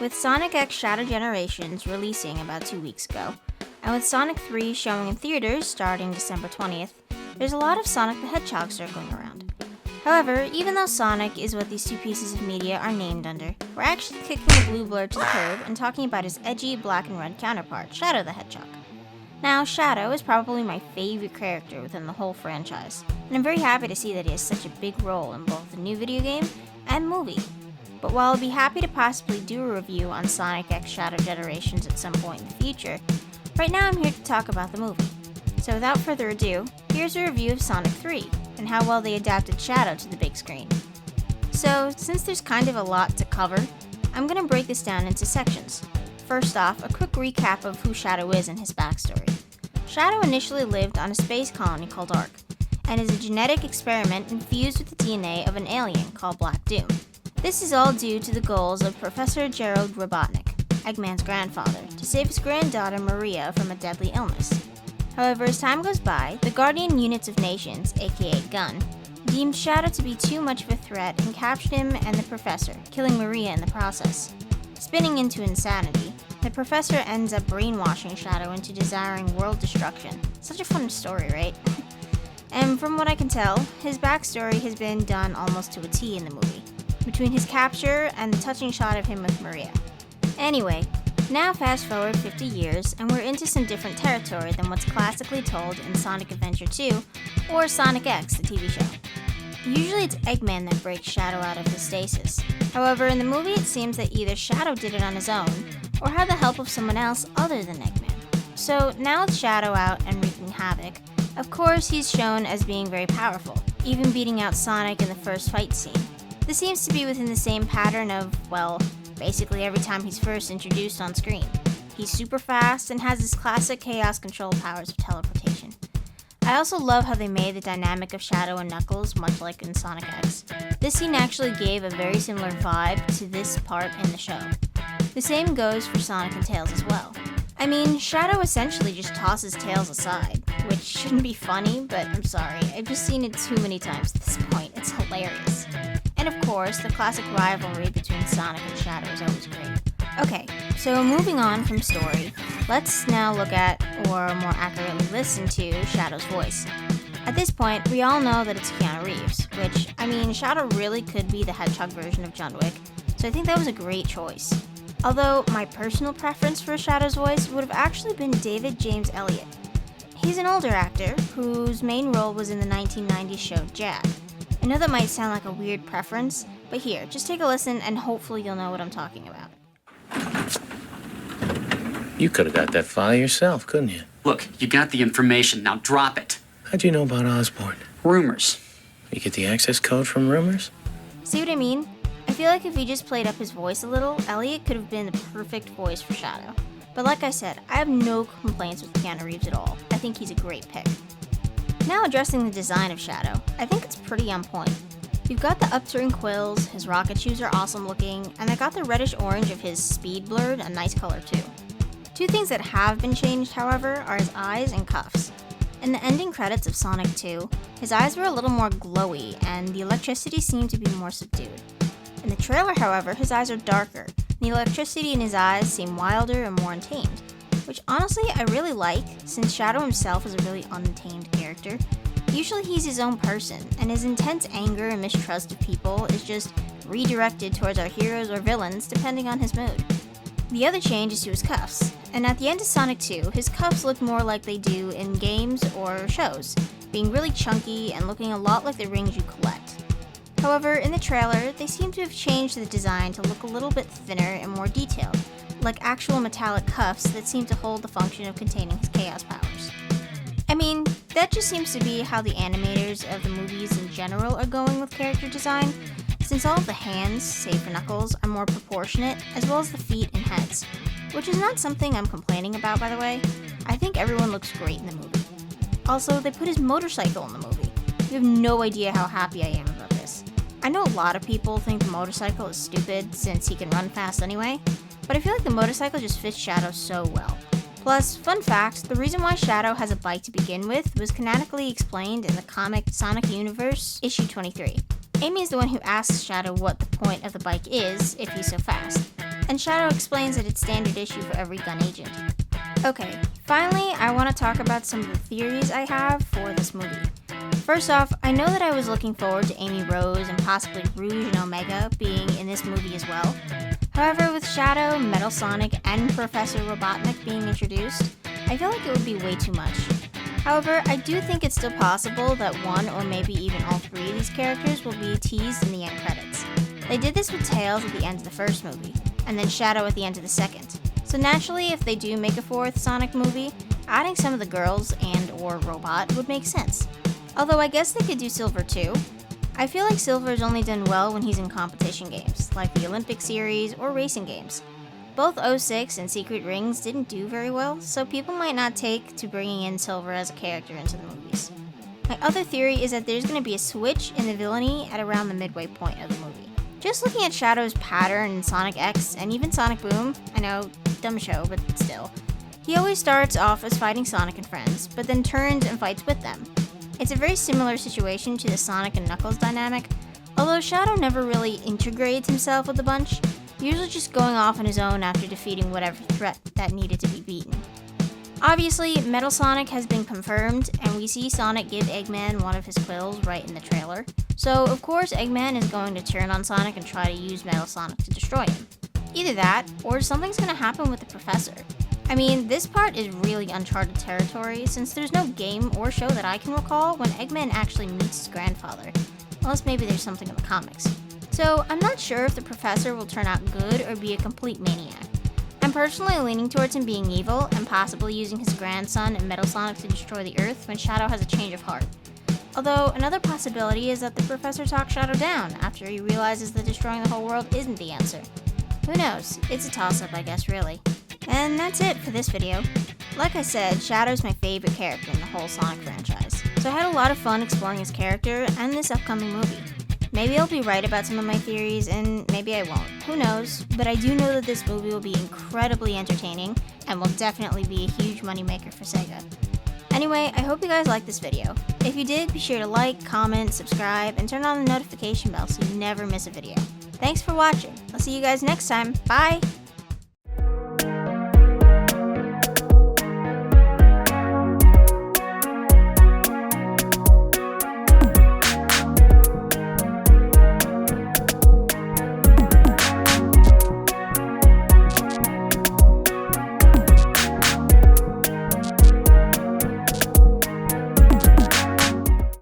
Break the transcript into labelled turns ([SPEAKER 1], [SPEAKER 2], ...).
[SPEAKER 1] With Sonic X Shadow Generations releasing about 2 weeks ago, and with Sonic 3 showing in theaters starting December 20th, there's a lot of Sonic the Hedgehog circling around. However, even though Sonic is what these two pieces of media are named under, we're actually kicking the blue blur to the curb and talking about his edgy black and red counterpart, Shadow the Hedgehog. Now, Shadow is probably my favorite character within the whole franchise, and I'm very happy to see that he has such a big role in both the new video game and movie. But while I'll be happy to possibly do a review on Sonic X Shadow Generations at some point in the future, right now I'm here to talk about the movie. So without further ado, here's a review of Sonic 3, and how well they adapted Shadow to the big screen. So, since there's kind of a lot to cover, I'm going to break this down into sections. First off, a quick recap of who Shadow is and his backstory. Shadow initially lived on a space colony called Ark, and is a genetic experiment infused with the DNA of an alien called Black Doom. This is all due to the goals of Professor Gerald Robotnik, Eggman's grandfather, to save his granddaughter Maria from a deadly illness. However, as time goes by, the Guardian Units of Nations, aka GUN, deemed Shadow to be too much of a threat and captured him and the Professor, killing Maria in the process. Spinning into insanity, the Professor ends up brainwashing Shadow into desiring world destruction. Such a fun story, right? And from what I can tell, his backstory has been done almost to a T in the movie, between his capture and the touching shot of him with Maria. Anyway, now fast forward 50 years, and we're into some different territory than what's classically told in Sonic Adventure 2 or Sonic X, the TV show. Usually it's Eggman that breaks Shadow out of his stasis. However, in the movie it seems that either Shadow did it on his own, or had the help of someone else other than Eggman. So now with Shadow out and wreaking havoc, of course he's shown as being very powerful, even beating out Sonic in the first fight scene. This seems to be within the same pattern of, well, basically every time he's first introduced on screen. He's super fast and has his classic chaos control powers of teleportation. I also love how they made the dynamic of Shadow and Knuckles much like in Sonic X. This scene actually gave a very similar vibe to this part in the show. The same goes for Sonic and Tails as well. I mean, Shadow essentially just tosses Tails aside, which shouldn't be funny, but I'm sorry, I've just seen it too many times at this point. It's hilarious. And of course, the classic rivalry between Sonic and Shadow is always great. Okay, so moving on from story, let's now look at, or more accurately listen to, Shadow's voice. At this point, we all know that it's Keanu Reeves, which, I mean, Shadow really could be the Hedgehog version of John Wick, so I think that was a great choice. Although, my personal preference for Shadow's voice would have actually been David James Elliott. He's an older actor, whose main role was in the 1990s show Jag. I know that might sound like a weird preference, but here, just take a listen and hopefully you'll know what I'm talking about.
[SPEAKER 2] You could have got that file yourself, couldn't you?
[SPEAKER 3] Look, you got the information, now drop it.
[SPEAKER 2] How'd you know about Osborn?
[SPEAKER 3] Rumors.
[SPEAKER 2] You get the access code from rumors?
[SPEAKER 1] See what I mean? I feel like if he just played up his voice a little, Elliot could have been the perfect voice for Shadow. But like I said, I have no complaints with Keanu Reeves at all. I think he's a great pick. Now addressing the design of Shadow, I think it's pretty on point. You've got the upturned quills, his rocket shoes are awesome looking, and I got the reddish orange of his speed blurred, a nice color too. Two things that have been changed, however, are his eyes and cuffs. In the ending credits of Sonic 2, his eyes were a little more glowy, and the electricity seemed to be more subdued. In the trailer, however, his eyes are darker, and the electricity in his eyes seem wilder and more untamed, which honestly I really like, since Shadow himself is a really untamed character. Usually he's his own person, and his intense anger and mistrust of people is just redirected towards our heroes or villains depending on his mood. The other change is to his cuffs, and at the end of Sonic 2, his cuffs look more like they do in games or shows, being really chunky and looking a lot like the rings you collect. However, in the trailer, they seem to have changed the design to look a little bit thinner and more detailed, like actual metallic cuffs that seem to hold the function of containing his chaos powers. I mean, that just seems to be how the animators of the movies in general are going with character design, since all of the hands, save for Knuckles, are more proportionate, as well as the feet and heads, which is not something I'm complaining about, by the way. I think everyone looks great in the movie. Also, they put his motorcycle in the movie. You have no idea how happy I am about this. I know a lot of people think the motorcycle is stupid since he can run fast anyway, but I feel like the motorcycle just fits Shadow so well. Plus, fun fact, the reason why Shadow has a bike to begin with was canonically explained in the comic Sonic Universe, issue 23. Amy is the one who asks Shadow what the point of the bike is if he's so fast. and Shadow explains that it's standard issue for every gun agent. Okay, finally, I want to talk about some of the theories I have for this movie. First off, I know that I was looking forward to Amy Rose and possibly Rouge and Omega being in this movie as well. However, with Shadow, Metal Sonic, and Professor Robotnik being introduced, I feel like it would be way too much. However, I do think it's still possible that one or maybe even all three of these characters will be teased in the end credits. They did this with Tails at the end of the first movie, and then Shadow at the end of the second. So naturally, if they do make a fourth Sonic movie, adding some of the girls and or Robot would make sense. Although I guess they could do Silver too. I feel like Silver is only done well when he's in competition games, like the Olympic series or racing games. Both 06 and Secret Rings didn't do very well, so people might not take to bringing in Silver as a character into the movies. My other theory is that there's going to be a switch in the villainy at around the midway point of the movie. Just looking at Shadow's pattern in Sonic X and even Sonic Boom, I know, dumb show, but still. He always starts off as fighting Sonic and friends, but then turns and fights with them. It's a very similar situation to the Sonic and Knuckles dynamic, although Shadow never really integrates himself with the bunch, usually just going off on his own after defeating whatever threat that needed to be beaten. Obviously, Metal Sonic has been confirmed, and we see Sonic give Eggman one of his quills right in the trailer. So, of course, Eggman is going to turn on Sonic and try to use Metal Sonic to destroy him. Either that, or something's going to happen with the Professor. I mean, this part is really uncharted territory, since there's no game or show that I can recall when Eggman actually meets his grandfather. Unless maybe there's something in the comics. So, I'm not sure if the Professor will turn out good or be a complete maniac. I'm personally leaning towards him being evil and possibly using his grandson and Metal Sonic to destroy the Earth when Shadow has a change of heart. Although, another possibility is that the Professor talks Shadow down after he realizes that destroying the whole world isn't the answer. Who knows? It's a toss-up, I guess, really. And that's it for this video. Like I said, Shadow's my favorite character in the whole Sonic franchise, so I had a lot of fun exploring his character and this upcoming movie. Maybe I'll be right about some of my theories, and maybe I won't. Who knows? But I do know that this movie will be incredibly entertaining, and will definitely be a huge moneymaker for Sega. Anyway, I hope you guys liked this video. If you did, be sure to like, comment, subscribe, and turn on the notification bell so you never miss a video. Thanks for watching. I'll see you guys next time. Bye!